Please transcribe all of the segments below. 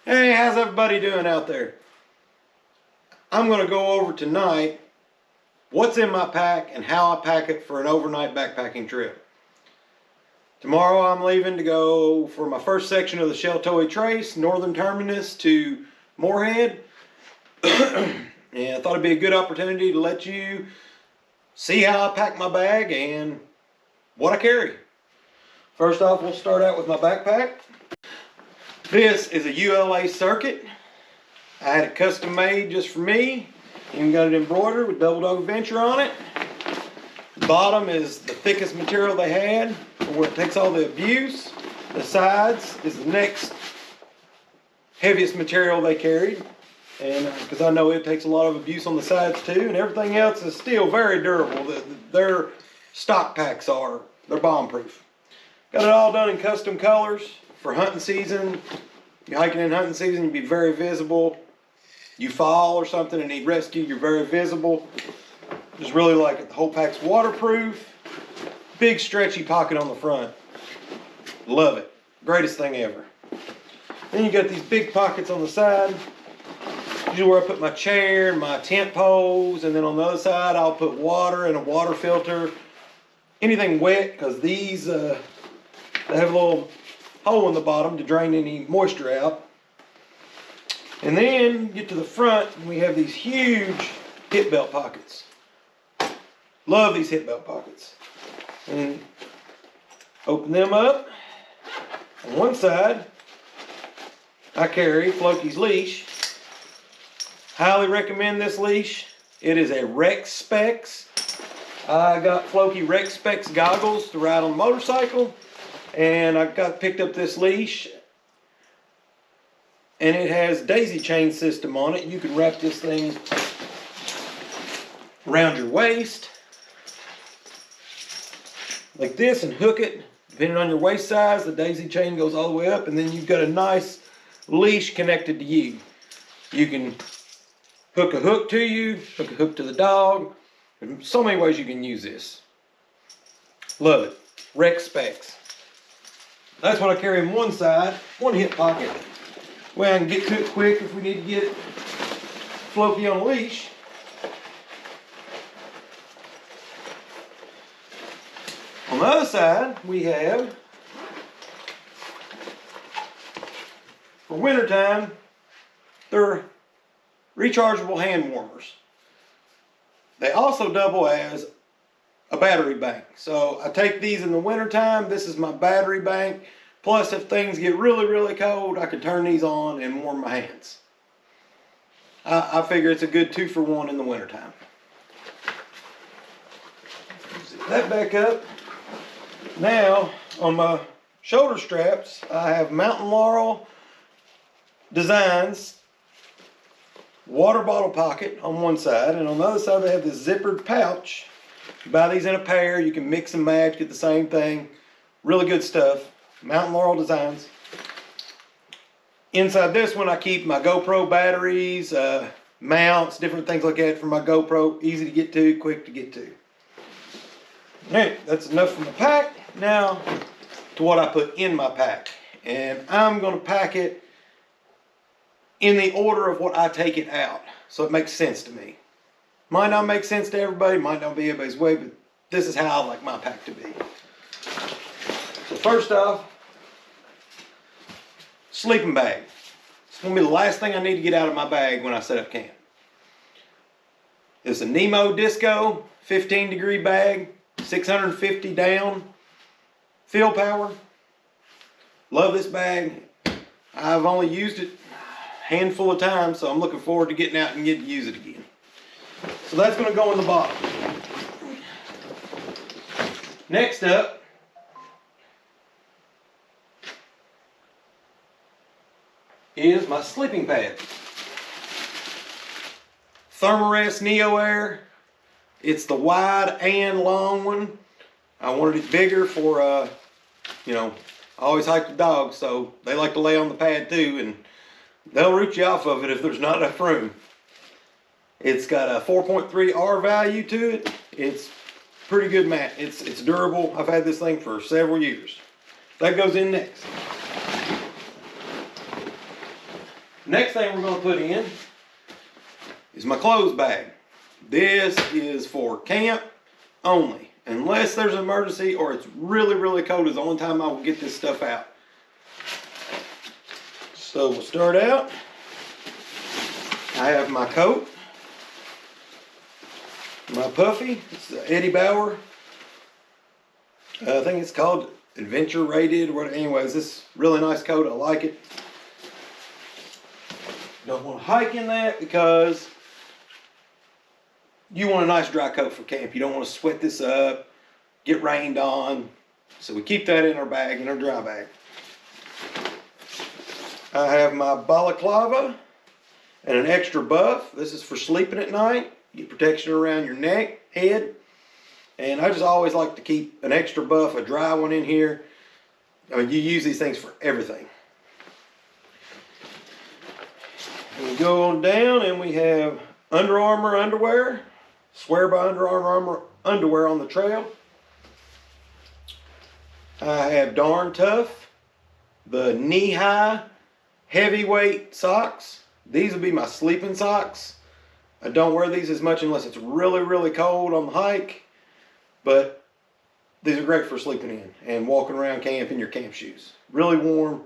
Hey, how's everybody doing out there? I'm going to go over tonight what's in my pack and how I pack it for an overnight backpacking trip. Tomorrow I'm leaving to go for my first section of the Sheltowee Trace, northern terminus to Morehead. And I thought it'd be a good opportunity to let you see how I pack my bag and what I carry. First off, we'll start out with my backpack. This is a ULA Circuit. I had it custom made just for me. Even got it embroidered with Double Dog Adventure on it. The bottom is the thickest material they had where it takes all the abuse. The sides is the next heaviest material they carried. And because I know it takes a lot of abuse on the sides too. And everything else is still very durable. Their stock packs are. They're bomb proof. Got it all done in custom colors. For hunting season, you're hiking in hunting season, you'd be very visible. You fall or something and need rescue, you're very visible. Just really like it. The whole pack's waterproof. Big stretchy pocket on the front. Love it. Greatest thing ever. Then you got these big pockets on the side. Usually where I put my chair and my tent poles, and then on the other side I'll put water and a water filter. Anything wet, because these they have a little hole in the bottom to drain any moisture out. And then get to the front and we have these huge hip belt pockets. Love these hip belt pockets. And open them up. On one side I carry Floki's leash. Highly recommend this leash. It is a Rex Specs. I got Floki Rex Specs goggles to ride on the motorcycle. And I picked up this leash, and it has daisy chain system on it. You can wrap this thing around your waist like this and hook it. Depending on your waist size, the daisy chain goes all the way up, and then you've got a nice leash connected to you. You can hook a hook to you, hook a hook to the dog. There's so many ways you can use this. Love it. Rex Specs. That's what I carry on one side, one hip pocket. Way I can get to it quick if we need to get it Floki on a leash. On the other side, we have, for wintertime, they're rechargeable hand warmers. They also double as a battery bank. So I take these in the wintertime. This is my battery bank. Plus, if things get really, really cold, I can turn these on and warm my hands. I figure it's a good 2-for-1 in the wintertime. Zip that back up. Now, on my shoulder straps, I have Mountain Laurel Designs water bottle pocket on one side, and on the other side they have this zippered pouch. You buy these in a pair, you can mix and match, get the same thing. Really good stuff. Mountain Laurel Designs. Inside this one I keep my GoPro batteries, mounts, different things like that for my GoPro. Easy to get to, quick to get to. Alright, that's enough from the pack. Now to what I put in my pack. And I'm going to pack it in the order of what I take it out, so it makes sense to me. Might not make sense to everybody, might not be everybody's way, but this is how I like my pack to be. So first off, sleeping bag. It's going to be the last thing I need to get out of my bag when I set up camp. It's a Nemo Disco 15-degree bag, 650 down, field power. Love this bag. I've only used it a handful of times, so I'm looking forward to getting out and getting to use it again. So that's going to go in the bottom. Next up is my sleeping pad. Thermarest Neo Air. It's the wide and long one. I wanted it bigger for, you know, I always hike the dogs, so they like to lay on the pad too, and they'll root you off of it if there's not enough room. It's got a 4.3 R value to it. It's pretty good mat. It's durable. I've had this thing for several years. That goes in next. Next thing we're gonna put in is my clothes bag. This is for camp only. Unless there's an emergency or it's really, really cold is the only time I will get this stuff out. So we'll start out. I have my coat, my puffy. It's the Eddie Bauer. I think it's called Adventure Rated. Anyways, this really nice coat. I like it. Don't want to hike in that because you want a nice dry coat for camp. You don't want to sweat this up, get rained on. So we keep that in our bag, in our dry bag. I have my balaclava and an extra buff. This is for sleeping at night. Get protection around your neck, head. And I just always like to keep an extra buff, a dry one in here. I mean, you use these things for everything. And we go on down and we have Under Armour underwear. Swear by Under Armour underwear on the trail. I have Darn Tough, the knee-high heavyweight socks. These will be my sleeping socks. I don't wear these as much unless it's really, really cold on the hike. But these are great for sleeping in and walking around camp in your camp shoes. Really warm,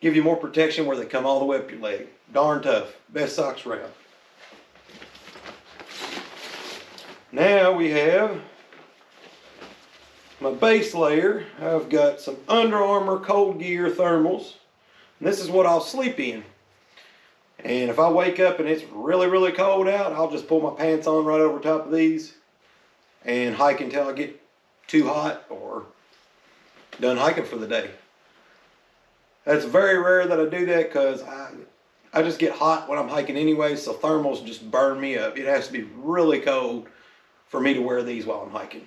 give you more protection where they come all the way up your leg. Darn Tough, best socks around. Now we have my base layer. I've got some Under Armour Cold Gear thermals. And this is what I'll sleep in. And if I wake up and it's really, really cold out, I'll just pull my pants on right over top of these and hike until I get too hot or done hiking for the day. That's very rare that I do that because I just get hot when I'm hiking anyway, so thermals just burn me up. It has to be really cold for me to wear these while I'm hiking.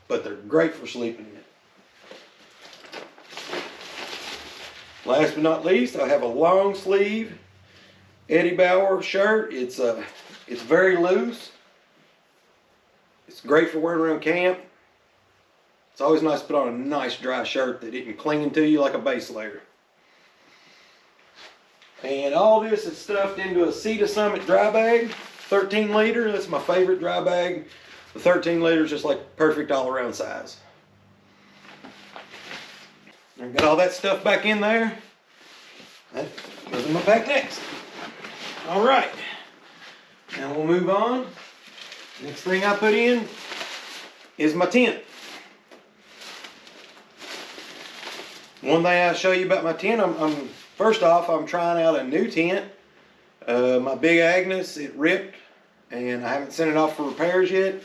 But they're great for sleeping in. Last but not least, I have a long sleeve Eddie Bauer shirt. It's very loose. It's great for wearing around camp. It's always nice to put on a nice dry shirt that isn't clinging to you like a base layer. And all this is stuffed into a Sea to Summit dry bag, 13 liter. That's my favorite dry bag. The 13 liter is just like perfect all around size. I got all that stuff back in there. That goes in my pack next. All right, now we'll move on. Next thing I put in is my tent. One thing I'll show you about my tent, first off, I'm trying out a new tent. My Big Agnes, it ripped, and I haven't sent it off for repairs yet.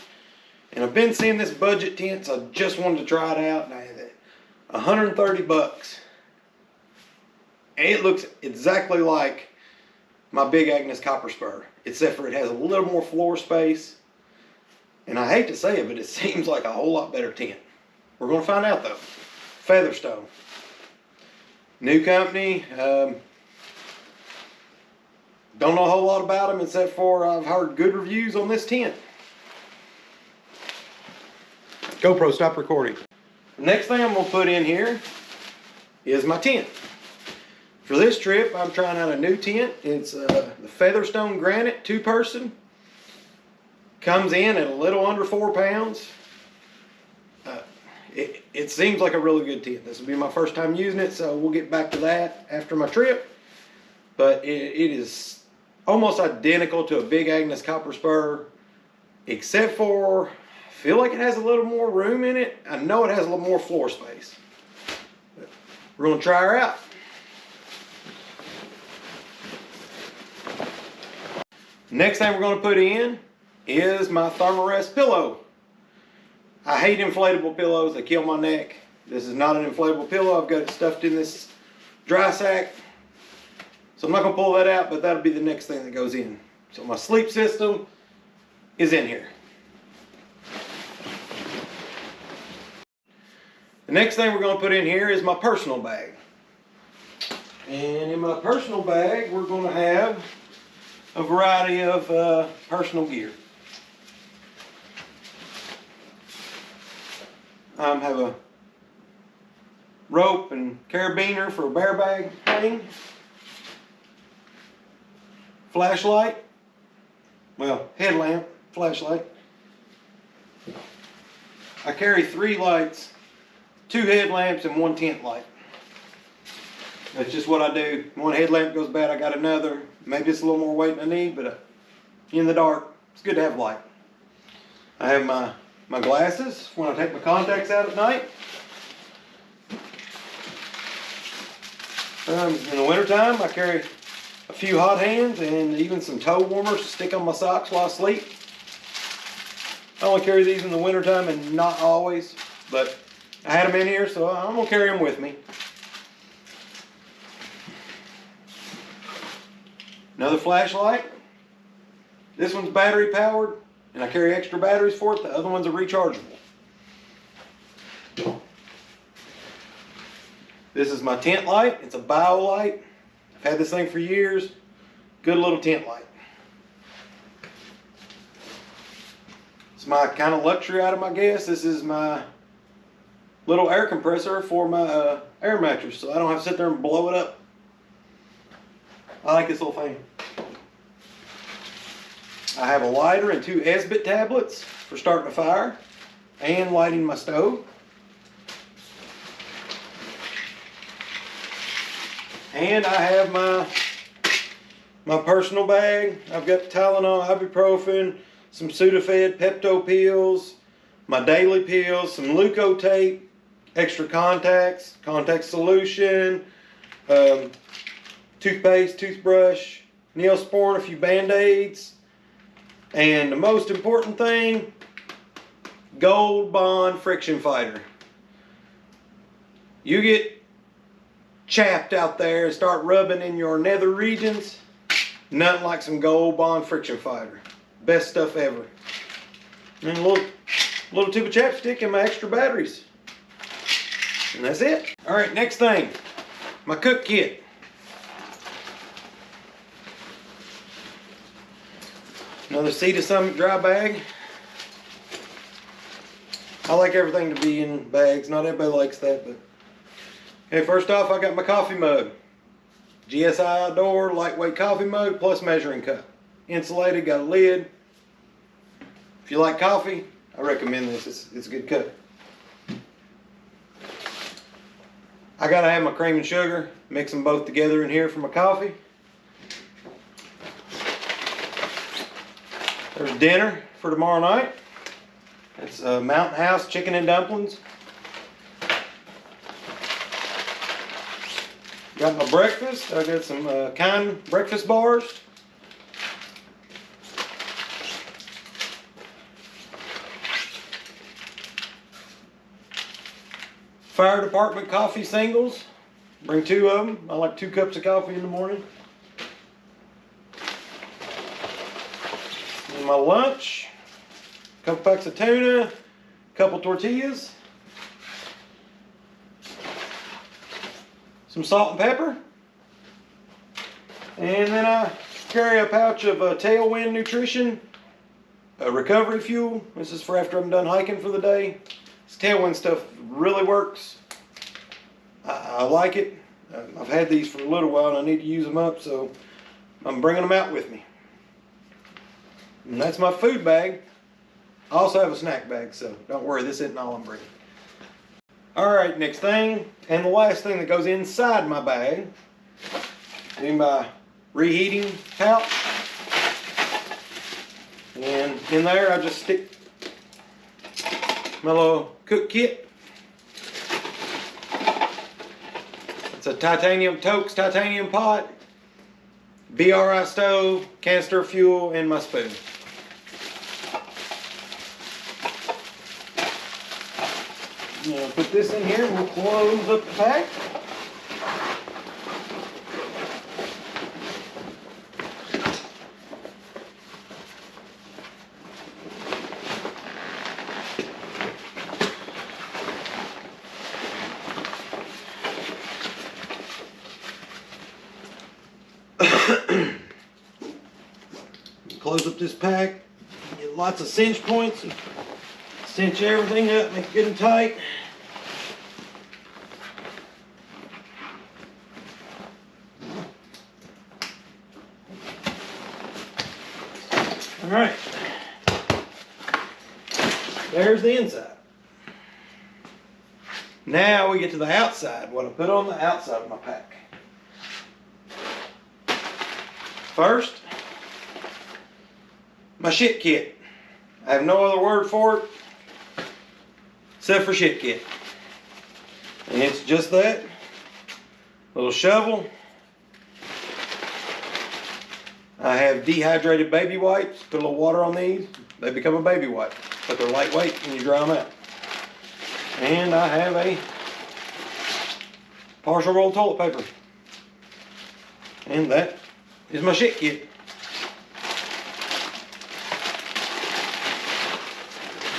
And I've been seeing this budget tent, so I just wanted to try it out. And I had it, $130. And it looks exactly like my Big Agnes Copper Spur, except for it has a little more floor space. And I hate to say it, but it seems like a whole lot better tent. We're going to find out though. Featherstone. New company. Don't know a whole lot about them except for I've heard good reviews on this tent. GoPro, stop recording. The next thing I'm going to put in here is my tent. For this trip, I'm trying out a new tent. It's the Featherstone Granite 2-person. Comes in at a little under 4 pounds. It seems like a really good tent. This will be my first time using it, so we'll get back to that after my trip. But it is almost identical to a Big Agnes Copper Spur, except for I feel like it has a little more room in it. I know it has a little more floor space. But we're going to try her out. Next thing we're going to put in is my Thermarest pillow. I hate inflatable pillows. They kill my neck. This is not an inflatable pillow. I've got it stuffed in this dry sack. So I'm not going to pull that out, but that'll be the next thing that goes in. So my sleep system is in here. The next thing we're going to put in here is my personal bag. And in my personal bag, we're going to have a variety of personal gear. I have a rope and carabiner for a bear bag hang. flashlight, well, headlamp, flashlight. I carry 3 lights, 2 headlamps and 1 tent light. That's just what I do. One headlamp goes bad, I got another. Maybe it's a little more weight than I need, but in the dark, it's good to have light. I have my glasses when I take my contacts out at night. In the wintertime, I carry a few hot hands and even some toe warmers to stick on my socks while I sleep. I only carry these in the wintertime and not always, but I had them in here, so I'm going to carry them with me. Another flashlight. This one's battery powered, and I carry extra batteries for it. The other ones are rechargeable. This is my tent light. It's a BioLite. I've had this thing for years. Good little tent light. It's my kind of luxury item, I guess. This is my little air compressor for my air mattress, so I don't have to sit there and blow it up. I like this little thing. I have a lighter and 2 Esbit tablets for starting a fire and lighting my stove. And I have my personal bag. I've got Tylenol, ibuprofen, some Sudafed, Pepto pills, my daily pills, some Leukotape, extra contacts, contact solution, toothpaste, toothbrush, Neosporin, a few Band-Aids, and the most important thing, Gold Bond friction fighter. You get chapped out there and start rubbing in your nether regions, nothing like some Gold Bond friction fighter. Best stuff ever. And a little tube of chapstick and my extra batteries. And that's it. All right, next thing, my cook kit. Another Sea to Summit dry bag. I like everything to be in bags. Not everybody likes that, but okay, first off, I got my coffee mug. GSI Outdoor lightweight coffee mug plus measuring cup. Insulated, got a lid. If you like coffee, I recommend this. It's a good cup. I gotta have my cream and sugar. Mix them both together in here for my coffee. There's dinner for tomorrow night. It's Mountain House chicken and dumplings. Got my breakfast. I got some Kind breakfast bars. Fire department coffee singles. Bring 2 of them. I like 2 cups of coffee in the morning. And my lunch. A couple packs of tuna. A couple tortillas. Some salt and pepper. And then I carry a pouch of Tailwind Nutrition recovery fuel. This is for after I'm done hiking for the day. This Tailwind stuff really works. I like it. I've had these for a little while and I need to use them up, so I'm bringing them out with me. And that's my food bag. I also have a snack bag, so don't worry, this isn't all I'm bringing. Alright, next thing, and the last thing that goes inside my bag is my reheating pouch. And in there I just stick my little cook kit. It's a Toaks titanium pot, BRI stove, canister of fuel, and my spoon. Now put this in here and we'll close up the pack. Close up this pack, get lots of cinch points, cinch everything up, make it good and tight. right. There's the inside. Now we get to the outside, what I put on the outside of my pack. First, my shit kit. I have no other word for it except for shit kit. And it's just that. Little shovel. I have dehydrated baby wipes. Put a little water on these. They become a baby wipe. But they're lightweight and you dry them out. And I have a partial roll toilet paper. And that is my shit kit.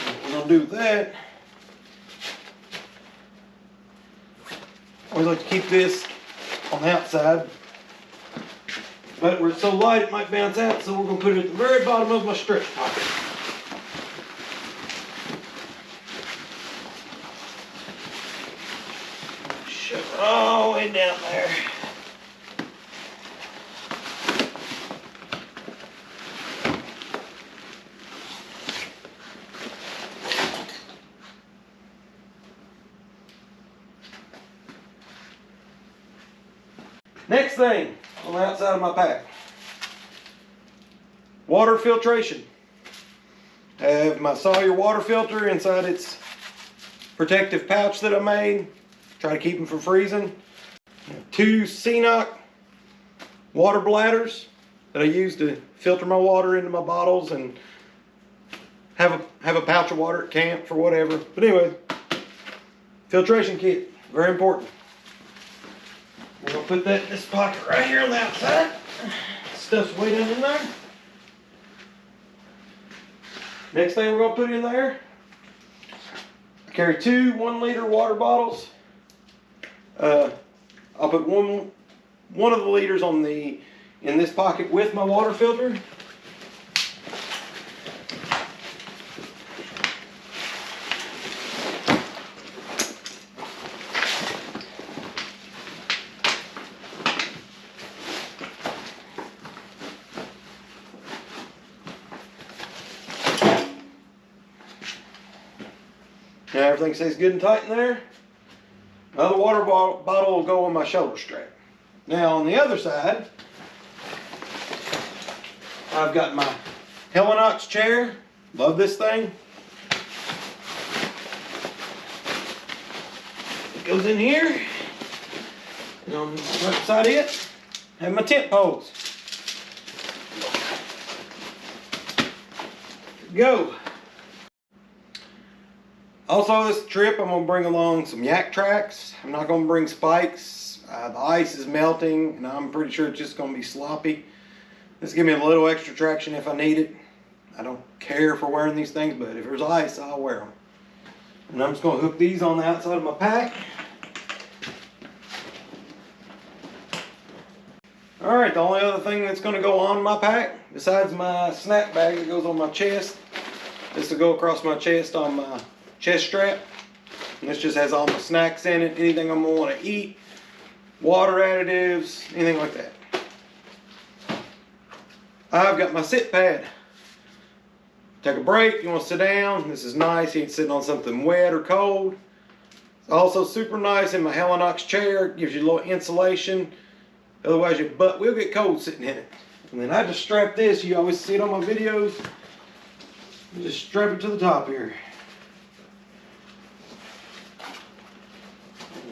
What we're gonna do with that, I always like to keep this on the outside, but where it's so light it might bounce out, so we're gonna put it at the very bottom of my stretch pocket. Shove it all the way down there. Next thing on the outside of my pack, water filtration. I have my Sawyer water filter inside its protective pouch that I made. Try to keep them from freezing. 2 CNOC water bladders that I use to filter my water into my bottles and have a pouch of water at camp for whatever. But anyway, filtration kit, very important. We're gonna put that in this pocket right here on the outside. Stuff's way down in there. Next thing we're gonna put in there, I carry 2 1-liter water bottles. I'll put one of the liters in this pocket with my water filter. Now everything stays good and tight in there. Another water bottle will go on my shoulder strap. Now on the other side, I've got my Helinox chair. Love this thing. It goes in here. And on the right beside it, I have my tent poles. Go. Also this trip I'm going to bring along some yak tracks. I'm not going to bring spikes. The ice is melting and I'm pretty sure it's just going to be sloppy. This give me a little extra traction if I need it. I don't care for wearing these things, but if there's ice I'll wear them. And I'm just going to hook these on the outside of my pack. Alright, the only other thing that's going to go on my pack, besides my snack bag that goes on my chest, this will go across my chest on my chest strap. And this just has all my snacks in it, anything I'm going to want to eat, water additives, anything like that. I've got my sit pad. Take a break, you want to sit down, this is nice, you ain't sitting on something wet or cold. It's also super nice in my Helinox chair, gives you a little insulation, otherwise your butt will get cold sitting in it. And then I just strap this, you always see it on my videos, you just strap it to the top here.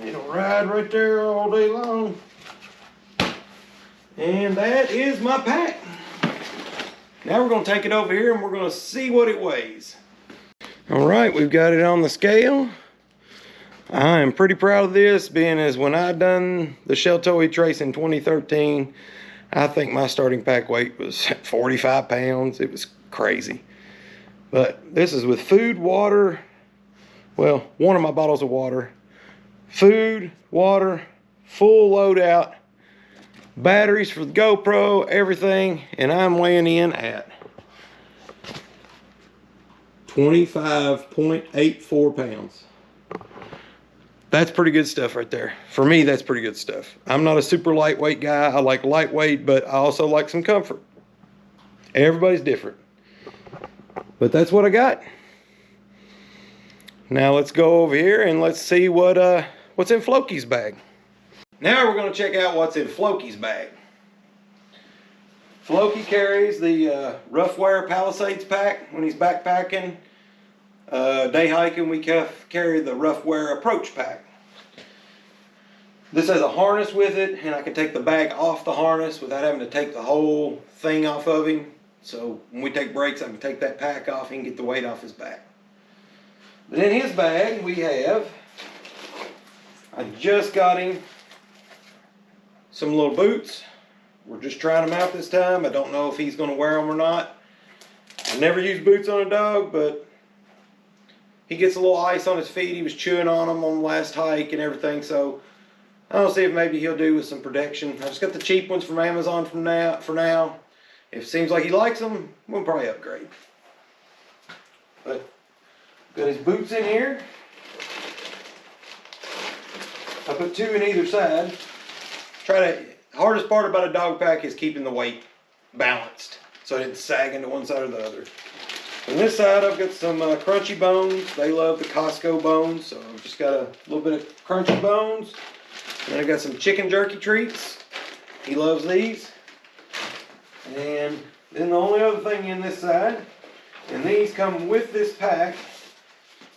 It'll ride right there all day long. And that is my pack. Now we're going to take it over here and we're going to see what it weighs. All right, we've got it on the scale. I am pretty proud of this, being as when I done the Sheltoe Trace in 2013, I think my starting pack weight was 45 pounds. It was crazy. But this is with food, water, well, one of my bottles of water, food, water, full loadout, batteries for the GoPro, everything, and I'm weighing in at 25.84 pounds. That's pretty good stuff right there. For me, that's pretty good stuff. I'm not a super lightweight guy. I like lightweight, but I also like some comfort. Everybody's different. But that's what I got. Now let's go over here and let's see what's in Floki's bag. Now we're going to check out what's in Floki's bag. Floki carries the Rough Wear Palisades pack when he's backpacking. Day hiking, we carry the Rough Wear Approach pack. This has a harness with it, and I can take the bag off the harness without having to take the whole thing off of him. So when we take breaks, I can take that pack off and get the weight off his back. But in his bag, we have, I just got him some little boots. We're just trying them out this time. I don't know if he's going to wear them or not. I never use boots on a dog, but he gets a little ice on his feet. He was chewing on them on the last hike and everything, so I'll see if maybe he'll do with some protection. I just got the cheap ones from Amazon for now. If it seems like he likes them, we'll probably upgrade. But got his boots in here. I put 2 in either side. Hardest part about a dog pack is keeping the weight balanced so it doesn't sag into one side or the other. On this side, I've got some crunchy bones. They love the Costco bones, so I've just got a little bit of crunchy bones. And I got some chicken jerky treats. He loves these. And then the only other thing in this side, and these come with this pack,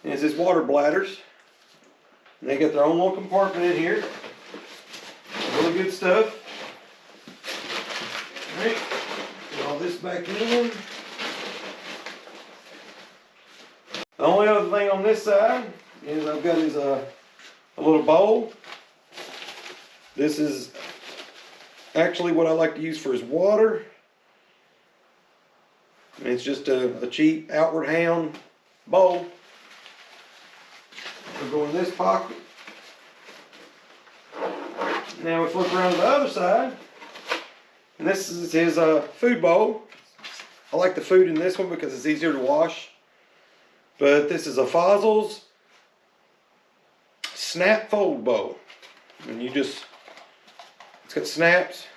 is his water bladders. And they got their own little compartment in here. Really good stuff. All right, put all this back in. The only other thing on this side is I've got his a little bowl. This is actually what I like to use for his water. And it's just a cheap Outward Hound bowl. We'll go in this pocket. Now we flip around to the other side. And this is his food bowl. I like the food in this one because it's easier to wash. But this is a Fossil's snap fold bowl. And it's got snaps,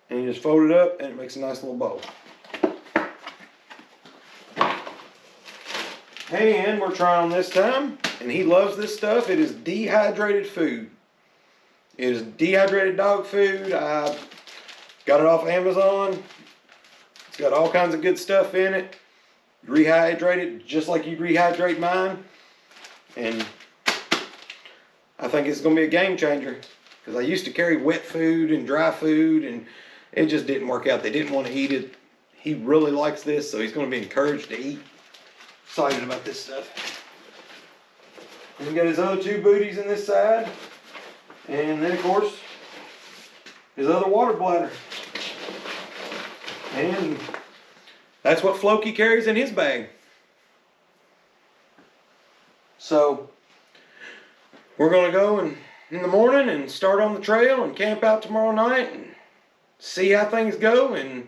and you just fold it up and it makes a nice little bowl. And we're trying this time, and he loves this stuff. It is dehydrated food. It is dehydrated dog food. I got it off Amazon. It's got all kinds of good stuff in it. Rehydrate it just like you rehydrate mine. And I think it's going to be a game changer. Because I used to carry wet food and dry food, and it just didn't work out. They didn't want to eat it. He really likes this, so he's going to be encouraged to eat. Excited about this stuff. And we got his other 2 booties in this side. And then, of course, his other water bladder. And that's what Floki carries in his bag. So, we're going to go in the morning and start on the trail and camp out tomorrow night and see how things go. And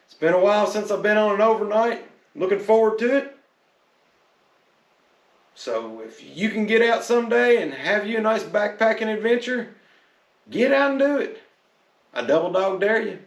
it's been a while since I've been on an overnight. Looking forward to it. So if you can get out someday and have you a nice backpacking adventure, get out and do it. I double dog dare you.